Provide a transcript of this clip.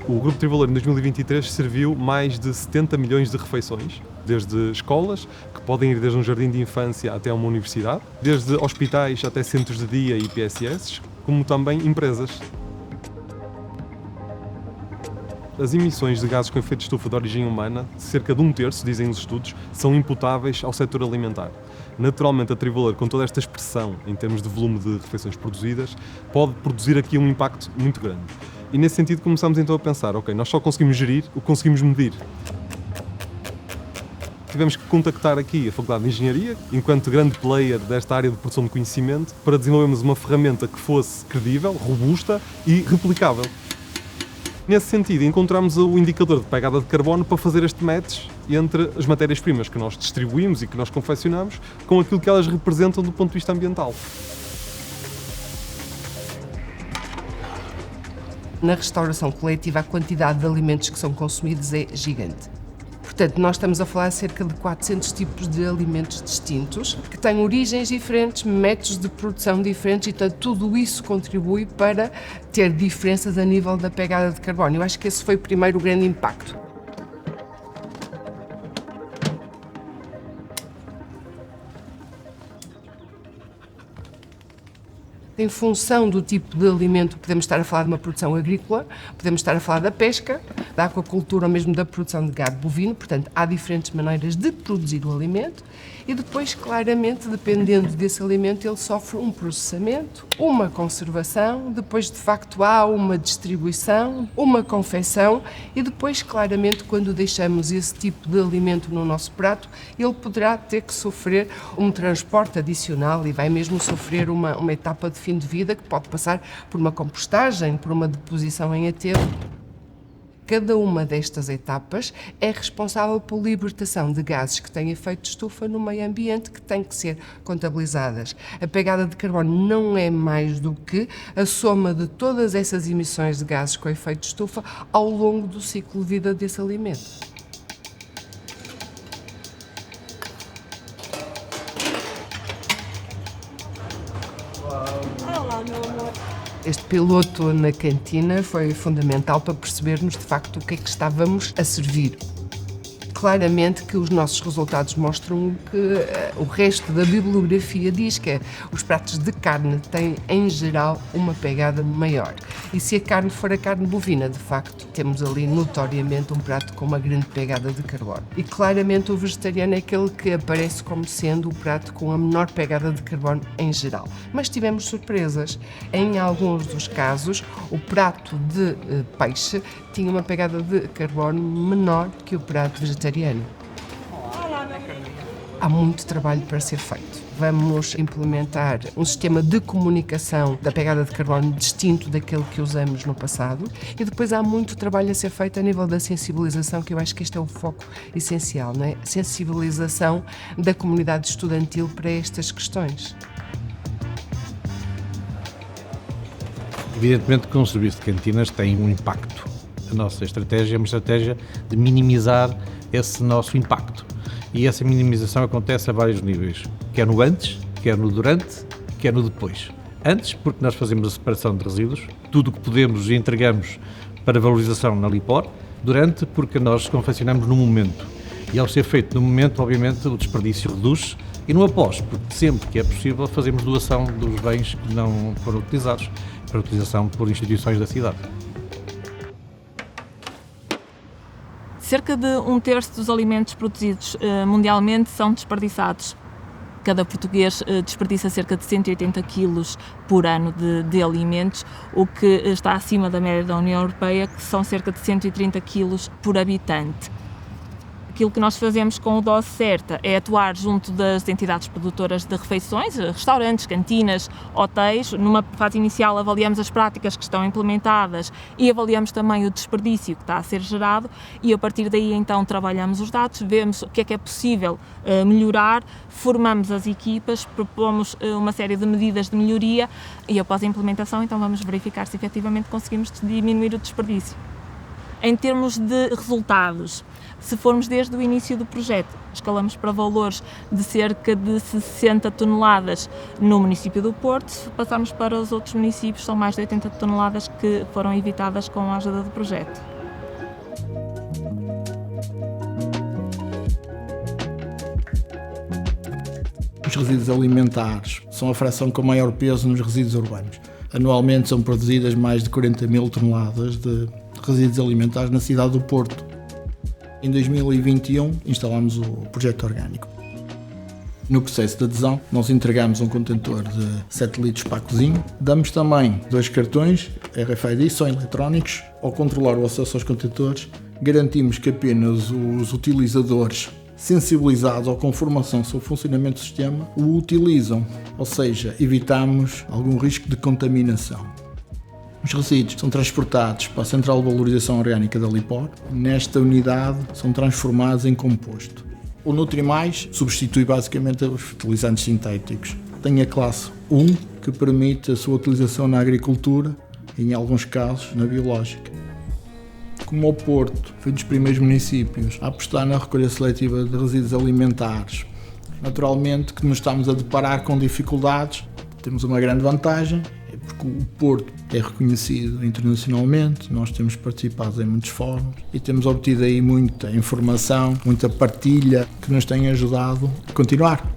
O Grupo Trivalor em 2023 serviu mais de 70 milhões de refeições, desde escolas, que podem ir desde um jardim de infância até uma universidade, desde hospitais até centros de dia e PSS, como também empresas. As emissões de gases com efeito de estufa de origem humana, cerca de 1/3, dizem os estudos, são imputáveis ao setor alimentar. Naturalmente, a Trivalor, com toda esta expressão em termos de volume de refeições produzidas, pode produzir aqui um impacto muito grande. E nesse sentido começamos então a pensar, ok, nós só conseguimos gerir o que conseguimos medir. Tivemos que contactar aqui a Faculdade de Engenharia, enquanto grande player desta área de produção de conhecimento, para desenvolvermos uma ferramenta que fosse credível, robusta e replicável. Nesse sentido, encontramos o indicador de pegada de carbono para fazer este match entre as matérias-primas que nós distribuímos e que nós confeccionamos com aquilo que elas representam do ponto de vista ambiental. Na restauração coletiva, a quantidade de alimentos que são consumidos é gigante. Portanto, nós estamos a falar de cerca de 400 tipos de alimentos distintos, que têm origens diferentes, métodos de produção diferentes, e portanto, tudo isso contribui para ter diferenças a nível da pegada de carbono. Eu acho que esse foi o primeiro grande impacto. Em função do tipo de alimento, podemos estar a falar de uma produção agrícola, podemos estar a falar da pesca, da aquacultura ou mesmo da produção de gado bovino, portanto, há diferentes maneiras de produzir o alimento e depois, claramente, dependendo desse alimento, ele sofre um processamento, uma conservação, depois, de facto, há uma distribuição, uma confecção e depois, claramente, quando deixamos esse tipo de alimento no nosso prato, ele poderá ter que sofrer um transporte adicional e vai mesmo sofrer uma etapa de fim de vida que pode passar por uma compostagem, por uma deposição em aterro. Cada uma destas etapas é responsável pela libertação de gases que têm efeito de estufa no meio ambiente que têm que ser contabilizadas. A pegada de carbono não é mais do que a soma de todas essas emissões de gases com efeito de estufa ao longo do ciclo de vida desse alimento. Este piloto na cantina foi fundamental para percebermos, de facto, o que é que estávamos a servir. Claramente que os nossos resultados mostram que o resto da bibliografia diz que os pratos de carne têm, em geral, uma pegada maior. E se a carne for a carne bovina, de facto, temos ali notoriamente um prato com uma grande pegada de carbono. E claramente o vegetariano é aquele que aparece como sendo o prato com a menor pegada de carbono em geral. Mas tivemos surpresas. Em alguns dos casos, o prato de peixe tinha uma pegada de carbono menor que o prato vegetariano. Há muito trabalho para ser feito. Vamos implementar um sistema de comunicação da pegada de carbono distinto daquele que usamos no passado e depois há muito trabalho a ser feito a nível da sensibilização, que eu acho que este é o foco essencial, não é? Sensibilização da comunidade estudantil para estas questões. Evidentemente que um serviço de cantinas tem um impacto. A nossa estratégia é uma estratégia de minimizar esse nosso impacto. E essa minimização acontece a vários níveis, quer no antes, quer no durante, quer no depois. Antes, porque nós fazemos a separação de resíduos, tudo o que podemos e entregamos para valorização na LIPOR. Durante, porque nós confeccionamos no momento. E ao ser feito no momento, obviamente, o desperdício reduz. E no após, porque sempre que é possível fazemos doação dos bens que não foram utilizados para utilização por instituições da cidade. Cerca de 1/3 dos alimentos produzidos mundialmente são desperdiçados. Cada português desperdiça cerca de 180 quilos por ano de alimentos, o que está acima da média da União Europeia, que são cerca de 130 quilos por habitante. Aquilo que nós fazemos com o Dose Certa é atuar junto das entidades produtoras de refeições, restaurantes, cantinas, hotéis. Numa fase inicial avaliamos as práticas que estão implementadas e avaliamos também o desperdício que está a ser gerado e a partir daí então trabalhamos os dados, vemos o que é possível melhorar, formamos as equipas, propomos uma série de medidas de melhoria e após a implementação então vamos verificar se efetivamente conseguimos diminuir o desperdício. Em termos de resultados, se formos desde o início do projeto, escalamos para valores de cerca de 60 toneladas no município do Porto, se passarmos para os outros municípios, são mais de 80 toneladas que foram evitadas com a ajuda do projeto. resíduos alimentares são a fração com maior peso nos resíduos urbanos. Anualmente são produzidas mais de 40 mil toneladas de resíduos alimentares na cidade do Porto. Em 2021 instalámos o projeto orgânico. No processo de adesão, nós entregamos um contentor de 7 litros para a cozinha. Damos também 2 cartões RFID, são eletrónicos. Ao controlar o acesso aos contentores, garantimos que apenas os utilizadores sensibilizados ou com formação sobre o funcionamento do sistema o utilizam, ou seja, evitamos algum risco de contaminação. Os resíduos são transportados para a Central de Valorização Orgânica da Lipor. Nesta unidade são transformados em composto. O Nutrimais substitui basicamente os fertilizantes sintéticos. Tem a classe 1, que permite a sua utilização na agricultura e, em alguns casos, na biológica. Como o Porto foi dos primeiros municípios a apostar na recolha seletiva de resíduos alimentares, naturalmente que nos estamos a deparar com dificuldades. Temos uma grande vantagem, é porque o Porto é reconhecido internacionalmente, nós temos participado em muitos fóruns e temos obtido aí muita informação, muita partilha que nos tem ajudado a continuar.